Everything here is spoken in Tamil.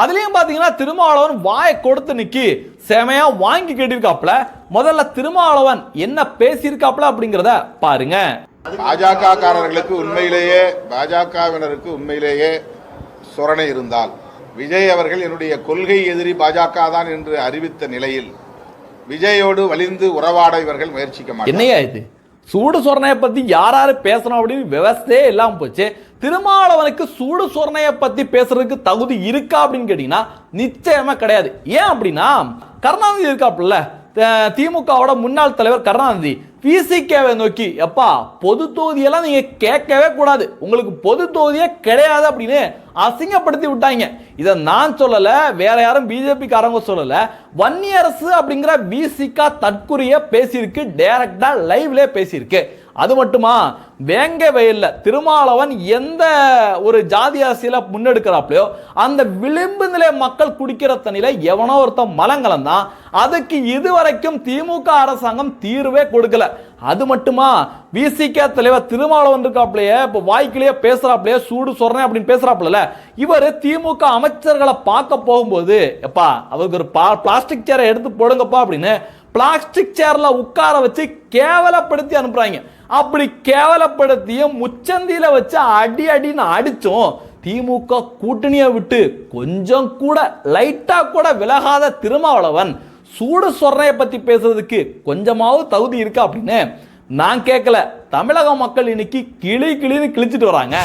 அதுலயும் பாத்தீங்கன்னா திருமாவளவன் வாயை கொடுத்து நிக்கி செமையா வாங்கி கேட்டிருக்காப்ல. முதல்ல திருமாவளவன் என்ன பேசியிருக்காப்ல அப்படிங்கிறத பாருங்க. பாஜக காரர்களுக்கு பாஜகவினருக்கு உண்மையிலேயே சொரணை இருந்தால் விஜய் அவர்கள் என்னுடைய கொள்கை எதிரி பாஜக தான் என்று அறிவித்த நிலையில் விஜயோடு வலிந்து உறவாட இவர்கள் முயற்சிக்க மாட்டாங்க. என்னையா இது சூடு சொரணையை பத்தி யாராரு பேசணும் அப்படின்னு விவசாயே இல்லாம போச்சு. திருமாவளவனுக்கு சூடு சொரணையை பத்தி பேசுறதுக்கு தகுதி இருக்கா அப்படின்னு கேட்டீங்கன்னா நிச்சயமா கிடையாது. ஏன் அப்படின்னா கருணாநிதி இருக்காப்புல, திமுகவோட முன்னாள் தலைவர் கருணாநிதி பிசிகேவை நோக்கி எப்பா பொது தொகுதியெல்லாம் நீங்க கேட்கவே கூடாது, உங்களுக்கு பொது தொகுதியே கிடையாது அப்படின்னு அசிங்கப்படுத்தி விட்டாங்க. இதை நான் சொல்லல, வேற யாரும் பிஜேபி காரங்க சொல்லல. வன்னியரசு அப்படிங்கிற பிசிகா தற்குறிய பேசியிருக்கு, டைரக்டா லைவ்ல பேசியிருக்கு. அது மட்டுமா, வேங்க வயல்ல திருமாவளவன் எந்த ஒரு ஜாதி அரசியல முன்னெடுக்கிறாப்லையோ அந்த விளிம்பு நிலை மக்கள் குடிக்கிற தண்ணியில எவனோ ஒருத்தன் மலங்கலம் தான். அதுக்கு இதுவரைக்கும் திமுக அரசாங்கம் தீர்வே கொடுக்கல. அது மட்டுமா, விசிக தலைவர் திருமாவளவன் இருக்காப்லையே இப்போ வாய்க்கிலேயே பேசுறாப்லையே சூடு சொரணை அப்படின்னு பேசுறாப்ல, இவர் திமுக அமைச்சர்களை பார்க்க போகும்போது எப்பா அவருக்கு ஒரு பிளாஸ்டிக் சேரை எடுத்து போடுங்கப்பா அப்படின்னு பிளாஸ்டிக் சேர்ல உட்கார வச்சு கேவலப்படுத்தி அனுப்புறாங்க. அப்படி கேவலப்படுத்தியும் முச்சந்தியில வச்சு அடி அடின்னு அடிச்சோம். திமுக கூட்டணியை விட்டு கொஞ்சம் கூட லைட்டா கூட விலகாத திருமாவளவன் சூடு சொரணையை பத்தி பேசுறதுக்கு கொஞ்சமாவது தகுதி இருக்கா அப்படின்னு நான் கேட்கல. தமிழக மக்கள் இன்னைக்கு கிளின்னு கிழிச்சிட்டு வராங்க.